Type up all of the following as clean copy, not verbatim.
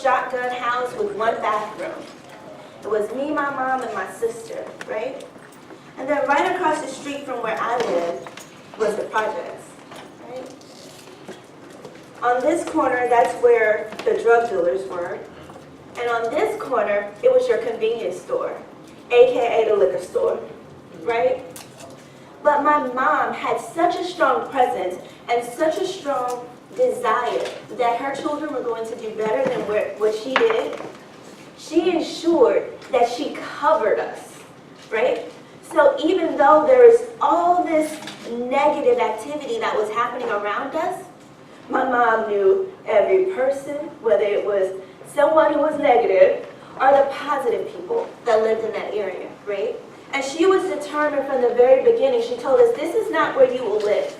shotgun house with one bathroom. It was me, my mom, and my sister, right? And then right across the street from where I lived was the projects, right? On this corner, that's where the drug dealers were. And on this corner, it was your convenience store, AKA the liquor store, right? But my mom had such a strong presence and such a strong desire that her children were going to do better than what she did. She ensured that she covered us, right? So even though there is all this negative activity that was happening around us, my mom knew every person, whether it was someone who was negative or the positive people that lived in that area, right? And she was determined from the very beginning. She told us, this is not where you will live.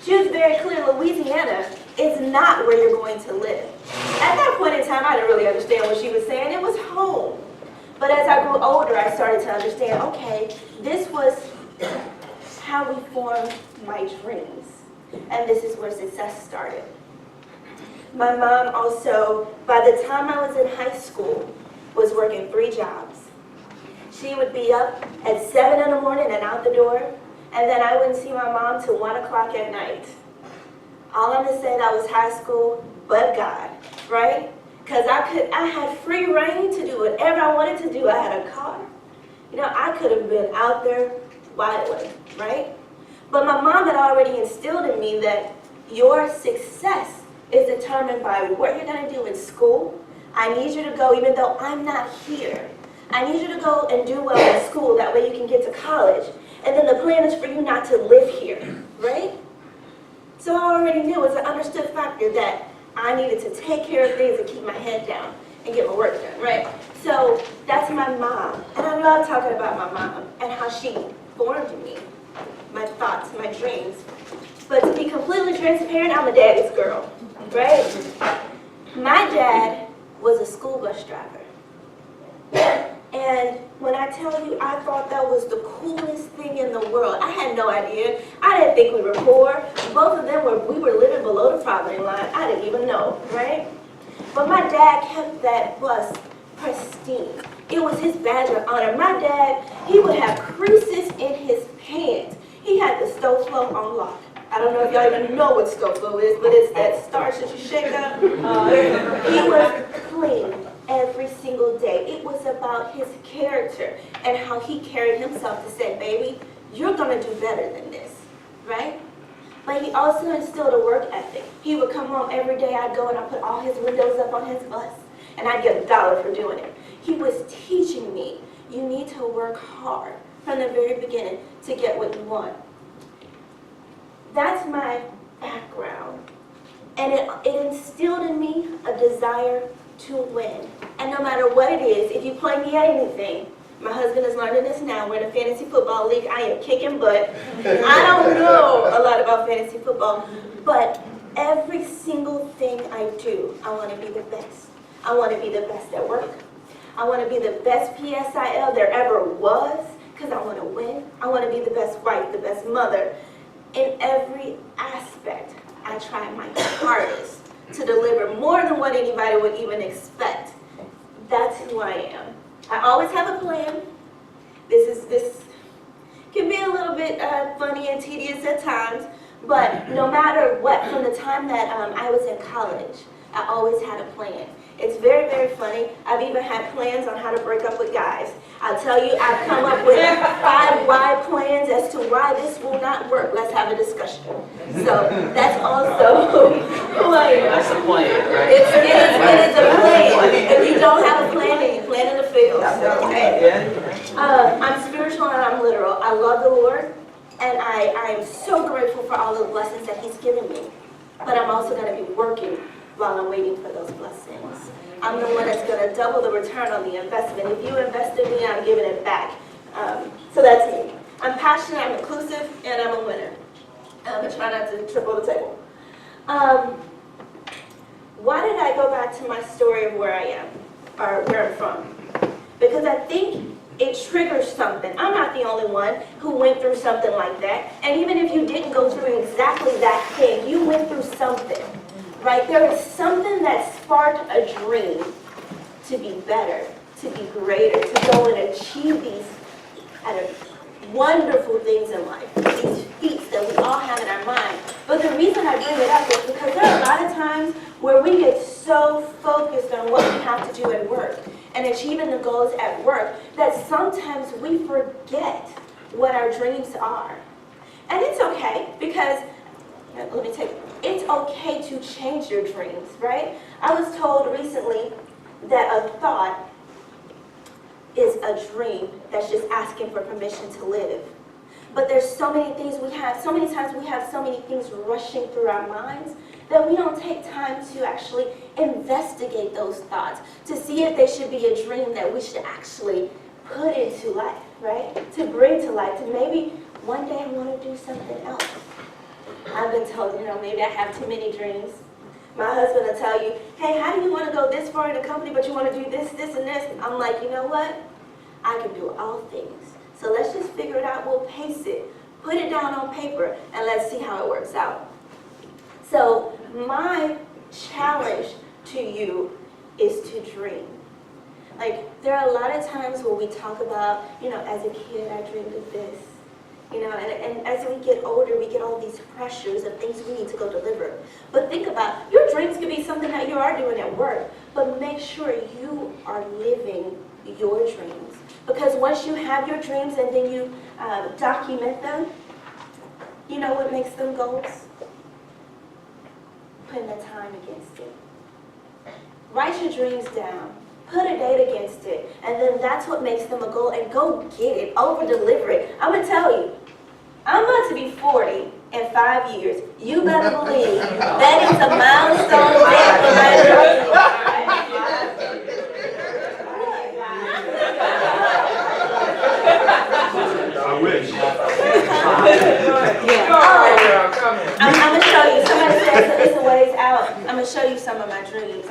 She was very clear, Louisiana is not where you're going to live. At that point in time, I didn't really understand what she was saying. It was home. But as I grew older, I started to understand, okay, this was how we formed my dreams. And this is where success started. My mom also, by the time I was in high school, was working 3 jobs. She would be up at 7 in the morning and out the door, and then I wouldn't see my mom till 1 o'clock at night. All I'm gonna say, that was high school, but God, right? Because I had free reign to do whatever I wanted to do. I had a car. You know, I could have been out there wildly, right? But my mom had already instilled in me that your success is determined by what you're gonna do in school. I need you to go, even though I'm not here. I need you to go and do well in school. That way you can get to college. And then the plan is for you not to live here, right? So I already knew, it was an understood factor that I needed to take care of things and keep my head down and get my work done, right? So that's my mom. And I love talking about my mom and how she formed me, my thoughts, my dreams. But to be completely transparent, I'm a daddy's girl, right? My dad was a school bus driver. And when I tell you, I thought that was the coolest thing in the world. I had no idea. I didn't think we were poor. Both of them we were living below the poverty line. I didn't even know, right? But my dad kept that bus pristine. It was his badge of honor. My dad, he would have creases in his pants. He had the stove flow on lock. I don't know if y'all even know what stove flow is, but it's that starch that you shake up. He was clean every single day. It was about his character and how he carried himself to say, baby, you're gonna do better than this, right? But he also instilled a work ethic. He would come home every day, I'd go and I'd put all his windows up on his bus, and I'd get $1 for doing it. He was teaching me, you need to work hard from the very beginning to get what you want. That's my background. And it instilled in me a desire to win. And no matter what it is, if you play me at anything, my husband is learning this now, we're in a fantasy football league, I am kicking butt. I don't know a lot about fantasy football, but every single thing I do, I want to be the best. I want to be the best at work. I want to be the best PSIL there ever was, because I want to win. I want to be the best wife, the best mother. In every aspect, I try my hardest to deliver more than what anybody would even expect. That's who I am. I always have a plan. This can be a little bit funny and tedious at times, but no matter what, from the time that I was in college, I always had a plan. It's very, very funny. I've even had plans on how to break up with guys. I'll tell you, I've come up with 5 why plans as to why this will not work. Let's have a discussion. So that's also who I am. That's the plan, right? It is a plan. If you don't have a plan, then you plan in the field. Okay? I'm spiritual and I'm literal. I love the Lord, and I am so grateful for all the blessings that He's given me. But I'm also going to be working while I'm waiting for those blessings. I'm the one that's going to double the return on the investment. If you invest in me, I'm giving it back. So that's me. I'm passionate, I'm inclusive, and I'm a winner. I'm going to try not to trip over the table. Why did I go back to my story of where I am, or where I'm from? Because I think it triggers something. I'm not the only one who went through something like that. And even if you didn't go through exactly that thing, you went through something. right? There is something that sparked a dream to be better, to be greater, to go and achieve these wonderful things in life, these feats that we all have in our mind. But the reason I bring it up is because there are a lot of times where we get so focused on what we have to do at work and achieving the goals at work that sometimes we forget what our dreams are. And it's okay because, it's okay to change your dreams, right? I was told recently that a thought is a dream that's just asking for permission to live. But there's so many things we have, so many times we have so many things rushing through our minds that we don't take time to actually investigate those thoughts, to see if they should be a dream that we should actually put into life, right? To bring to life, to maybe one day I want to do something else. I've been told, maybe I have too many dreams. My husband will tell you, hey, how do you want to go this far in the company, but you want to do this, this, and this? I'm like, you know what? I can do all things. So let's just figure it out. We'll pace it, put it down on paper, and let's see how it works out. So my challenge to you is to dream. Like, there are a lot of times where we talk about, as a kid, I dreamed of this. And as we get older, we get all these pressures of things we need to go deliver. But think about, your dreams could be something that you are doing at work, but make sure you are living your dreams. Because once you have your dreams and then you document them, you know what makes them goals? Putting the time against it. Write your dreams down. Put a date against it. And then that's what makes them a goal. And go get it. Over-deliver it. I'm going to tell you, I'm about to be 40 in 5 years. You better believe that is a milestone date for my dream. I wish. I'm going to show you. Somebody says it's a ways out. I'm going to show you some of my dreams.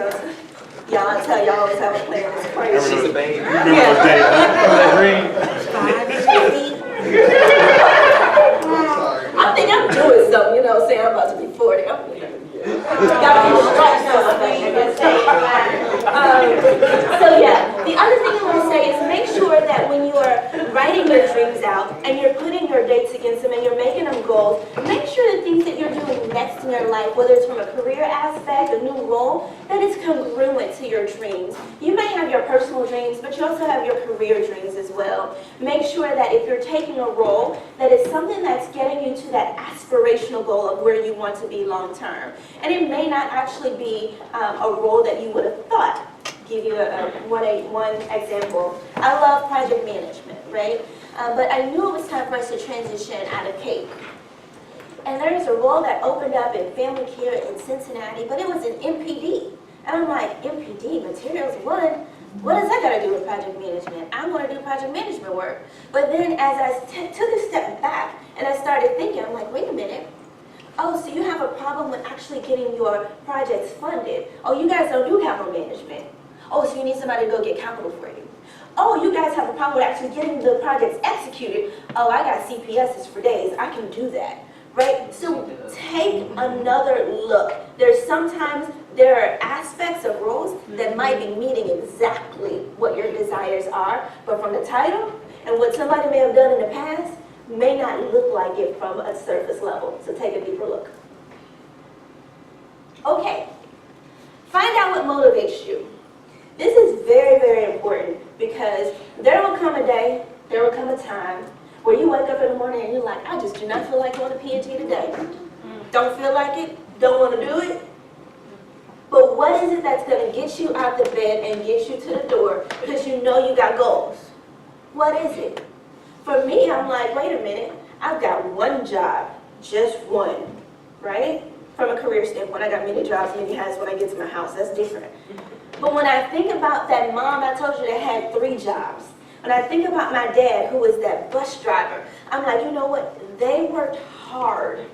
Y'all, I tell y'all always have a plan. It's crazy. She's a baby. Remember those days, I think I'm doing something, saying I'm about to be 40. So yeah, the other thing I want to say is make sure that when you are writing your dreams out and you're putting your dates against them and you're making them goals, make sure the things that you're doing next in your life, whether it's from a career aspect, a new role, that it's congruent to your dreams. You may have your personal dreams, but you also have your career dreams as well. Make sure that if you're taking a role, that it's something that's getting you to that aspirational goal of where you want to be long term. And it may not actually be a role that you would have thought. Give you one example. I love project management, right? But I knew it was time for us to transition out of Cape. And there was a role that opened up in family care in Cincinnati, but it was an MPD. And I'm like, MPD, materials, what does that got to do with project management? I want to do project management work. But then as I took a step back and I started thinking, I'm like, wait a minute. Oh, so you have a problem with actually getting your projects funded. Oh, you guys don't do capital management. Oh, so you need somebody to go get capital for you. Oh, you guys have a problem with actually getting the projects executed. Oh, I got CPSs for days. I can do that, right? So take another look. There are aspects of roles that might be meeting exactly what your desires are, but from the title and what somebody may have done in the past may not look like it from a surface level. So take a deeper look. Okay, find out what motivates you. This is very, very important because there will come a day, there will come a time where you wake up in the morning and you're like, I just do not feel like going to P&T today. Don't feel like it, don't want to do it. But what is it that's going to get you out the bed and get you to the door because you know you got goals? What is it? For me, I'm like, wait a minute, I've got one job, just one, right? From a career standpoint, I got many jobs, many hats when I get to my house, that's different. But when I think about that mom I told you that had 3 jobs, when I think about my dad who was that bus driver, I'm like, you know what? They worked hard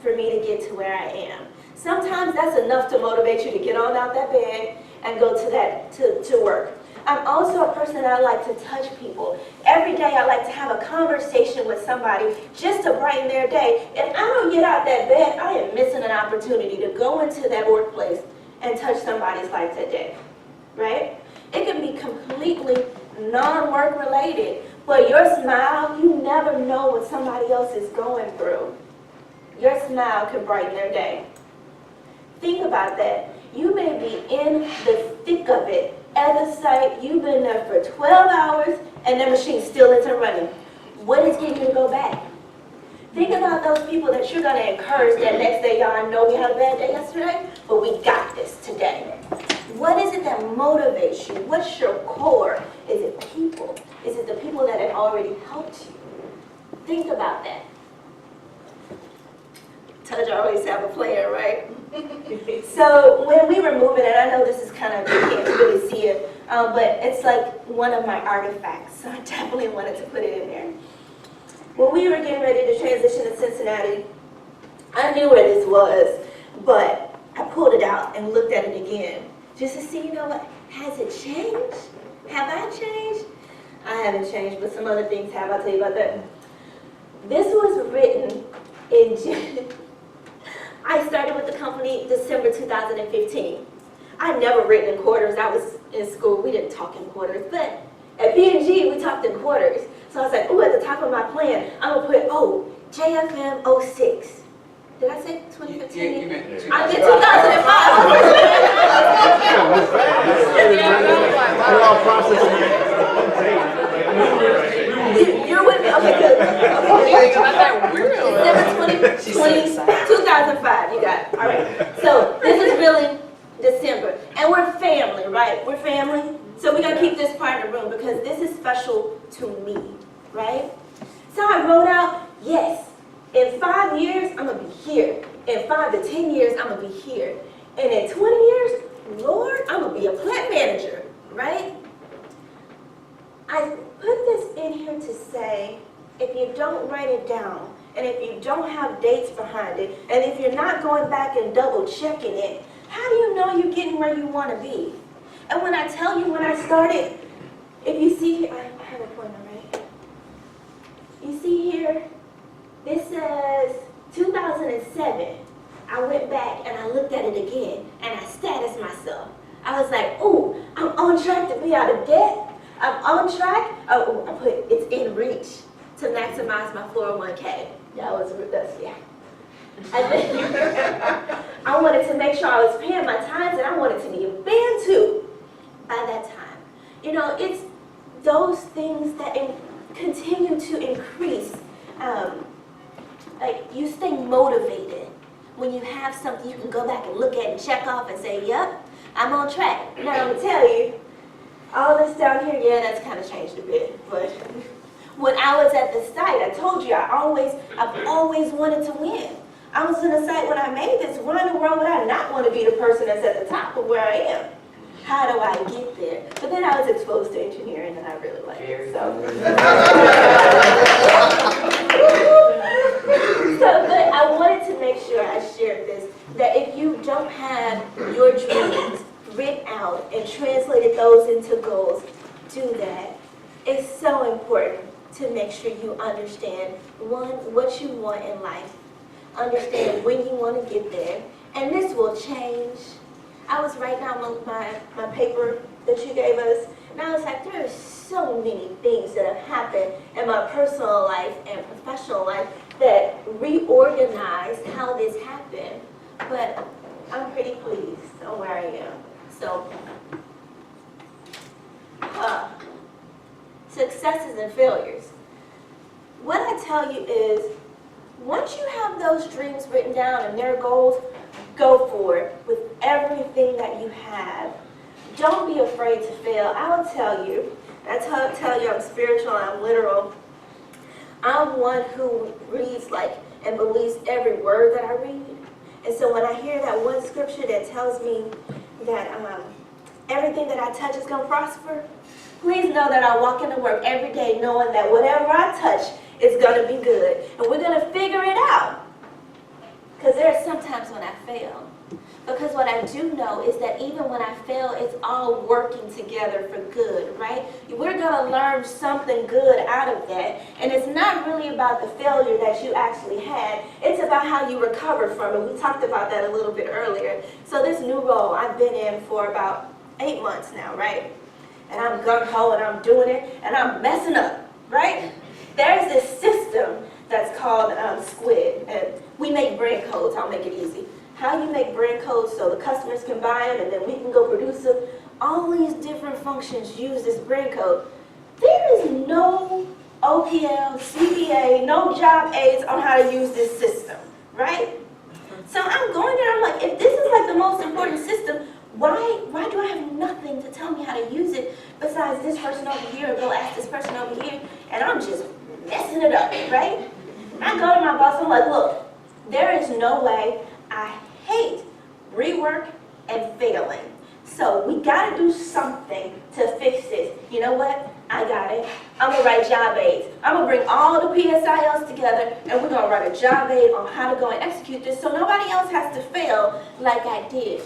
for me to get to where I am. Sometimes that's enough to motivate you to get on out that bed and go to work. I'm also a person that I like to touch people. Every day I like to have a conversation with somebody just to brighten their day. If I don't get out that bed, I am missing an opportunity to go into that workplace and touch somebody's life that day, right? It can be completely non-work related, but your smile, you never know what somebody else is going through. Your smile can brighten their day. Think about that. You may be in the thick of it. At the site, you've been there for 12 hours and the machine still isn't running. What is getting you to go back? Think about those people that you're going to encourage that next day. Y'all, I know we had a bad day yesterday, but we got this today. What is it that motivates you? What's your core? Is it people? Is it the people that have already helped you? Think about that. Told you I always have a plan, right? So when we were moving, and I know this is kind of, you can't really see it, but it's like one of my artifacts, so I definitely wanted to put it in there. When we were getting ready to transition to Cincinnati, I knew where this was, but I pulled it out and looked at it again, just to see, you know what, has it changed? Have I changed? I haven't changed, but some other things have. I'll tell you about that. This was written in June. I started with the company December 2015. I'd never written in quarters. I was in school. We didn't talk in quarters. But at P&G, we talked in quarters. So I was like, oh, at the top of my plan, I'm going to put, JFM 06. Did I say 2015? Yeah, you meant 2005. I meant 2005. You're with me? Okay, good. December 2005, you got it. All right. So this is really December. And we're family, right? We're family. So we're going to keep this part in the room because this is special to me, right? So I wrote out, yes, in 5 years, I'm going to be here. In 5 to 10 years, I'm going to be here. And in 20 years, Lord, I'm going to be a plant manager, right? I put this in here to say, if you don't write it down, and if you don't have dates behind it, and if you're not going back and double checking it, how do you know you're getting where you want to be? And when I tell you when I started, if you see here, I have a pointer, right? You see here, this says 2007. I went back and I looked at it again, and I statused myself. I was like, ooh, I'm on track to be out of debt. I'm on track. Oh, I put it's in reach to maximize my 401k. Yeah. And then I wanted to make sure I was paying my tithes, and I wanted to be a band too by that time. You know, it's those things that continue to increase. Like you stay motivated when you have something you can go back and look at and check off and say, yep, I'm on track. Now I'm gonna tell you, all this down here, yeah, that's kind of changed a bit, but when I was at the site, I told you I've always wanted to win. I was in the site when I made this. Why in the world would I not want to be the person that's at the top of where I am? How do I get there? But then I was exposed to engineering, and I really liked it. But I wanted to make sure I shared this, that if you don't have your dreams written out and translated those into goals, do that. It's so important to make sure you understand, one, what you want in life, understand when you want to get there, and this will change. I was writing out my paper that you gave us, and I was like, there are so many things that have happened in my personal life and professional life that reorganized how this happened, but I'm pretty pleased on where I am. So, successes and failures. What I tell you is, once you have those dreams written down and their goals, go for it with everything that you have. Don't be afraid to fail. I will tell you, tell you I'm spiritual, I'm literal. I'm one who reads and believes every word that I read. And so when I hear that one scripture that tells me that everything that I touch is going to prosper, please know that I walk into work every day knowing that whatever I touch is going to be good. And we're going to figure it out. Because there are some times when I fail. Because what I do know is that even when I fail, it's all working together for good, right? We're going to learn something good out of that. And it's not really about the failure that you actually had. It's about how you recover from it. We talked about that a little bit earlier. So this new role I've been in for about 8 months now, right? And I'm gung-ho and I'm doing it and I'm messing up, right? There's this system that's called Squid. And we make brand codes. I'll make it easy. How you make brand codes so the customers can buy them and then we can go produce them. All these different functions use this brand code. There is no OPL, CPA, no job aids on how to use this system, right? So I'm going there, I'm like, if this is like the most important system, why do I have nothing to tell me how to use it besides this person over here, or go ask this person over here, and I'm just messing it up, right? I go to my boss, I'm like, look, there is no way. I hate rework and failing. So we gotta do something to fix this. You know what? I got it. I'm gonna write job aids. I'm gonna bring all the PSILs together and we're gonna write a job aid on how to go and execute this so nobody else has to fail like I did.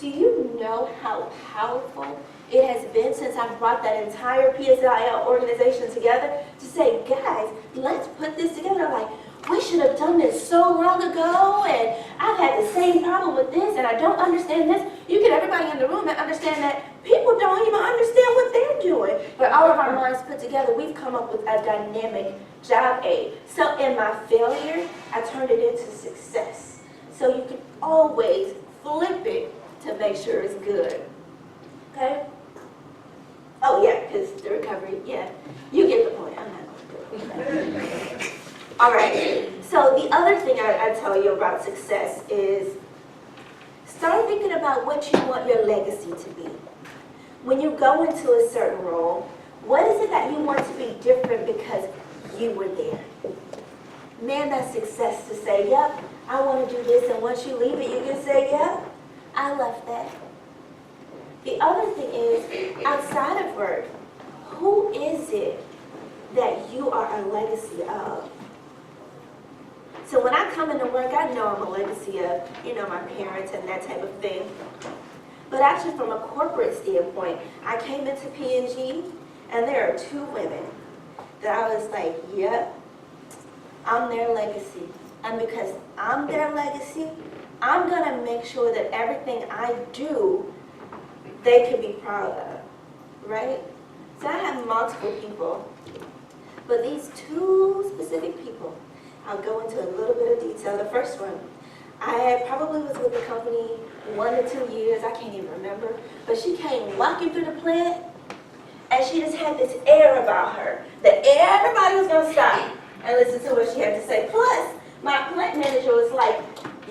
Do you know how powerful it has been since I brought that entire PSIL organization together to say, guys, let's put this together. Like, we should have done this so long ago, and I've had the same problem with this, and I don't understand this. You get everybody in the room and understand that people don't even understand what they're doing. But all of our minds put together, we've come up with a dynamic job aid. So in my failure, I turned it into success. So you can always flip it to make sure it's good. Okay? Oh yeah, because the recovery, yeah. You get the point. I'm not going to do it. All right, so the other thing I tell you about success is start thinking about what you want your legacy to be. When you go into a certain role, what is it that you want to be different because you were there? Man, that's success to say, yep, I want to do this, and once you leave it, you can say, yep, I left that. The other thing is, outside of work, who is it that you are a legacy of? So when I come into work, I know I'm a legacy of, my parents and that type of thing. But actually from a corporate standpoint, I came into P&G and there are 2 women that I was like, yep, I'm their legacy. And because I'm their legacy, I'm going to make sure that everything I do, they can be proud of, right? So I have multiple people, but these 2 specific people, I'll go into a little bit of detail. The first one, I probably was with the company 1 to 2 years, I can't even remember, but she came walking through the plant, and she just had this air about her that everybody was going to stop and listen to what she had to say. Plus, my plant manager was like,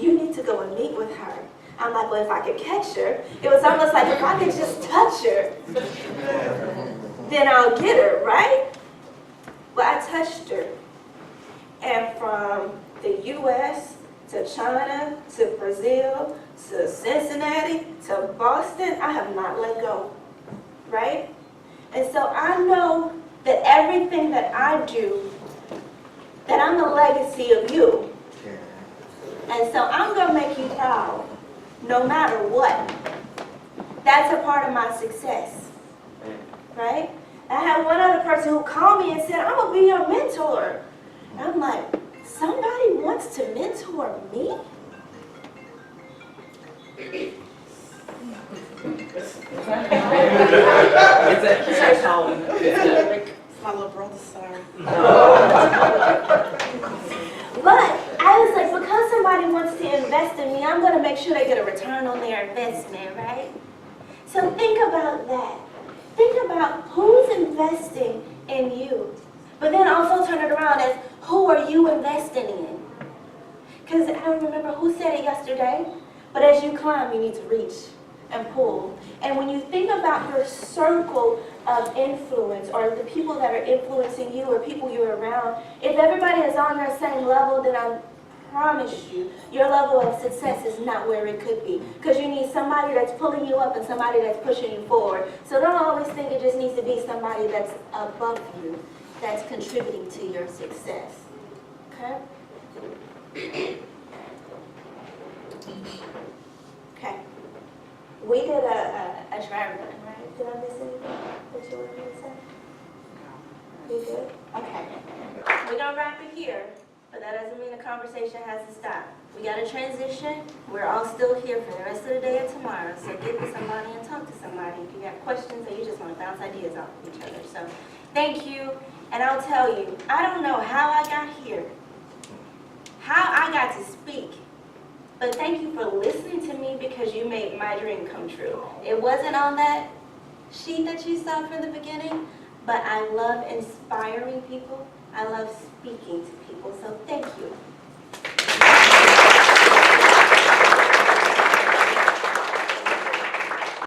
you need to go and meet with her. I'm like, well, if I could catch her, it was almost like if I could just touch her, then I'll get her, right? Well, I touched her. And from the U.S. to China to Brazil to Cincinnati to Boston, I have not let go, right? And so I know that everything that I do, that I'm the legacy of you. And so I'm going to make you proud, no matter what. That's a part of my success, right? I had one other person who called me and said, I'm going to be your mentor. And I'm like, somebody wants to mentor me? My little brother, sorry. But I was like, because somebody wants to invest in me, I'm going to make sure they get a return on their investment, right? So think about that. Think about who's investing in you. But then also turn it around as, who are you investing in? Because I don't remember who said it yesterday, but as you climb, you need to reach and pull. And when you think about your circle of influence, or the people that are influencing you, or people you're around, if everybody is on your same level, then I promise you, your level of success is not where it could be. Because you need somebody that's pulling you up and somebody that's pushing you forward. So don't always think it just needs to be somebody that's above you, that's contributing to your success. Okay? Okay. We did a dry run, right? Did I miss anything that you wanted me to say? You good? Okay. We're gonna wrap it here, but that doesn't mean the conversation has to stop. We gotta transition. We're all still here for the rest of the day and tomorrow. So get with somebody and talk to somebody if you got questions or you just want to bounce ideas off of each other. So thank you. And I'll tell you, I don't know how I got here, how I got to speak. But thank you for listening to me because you made my dream come true. It wasn't on that sheet that you saw from the beginning, but I love inspiring people. I love speaking to people. So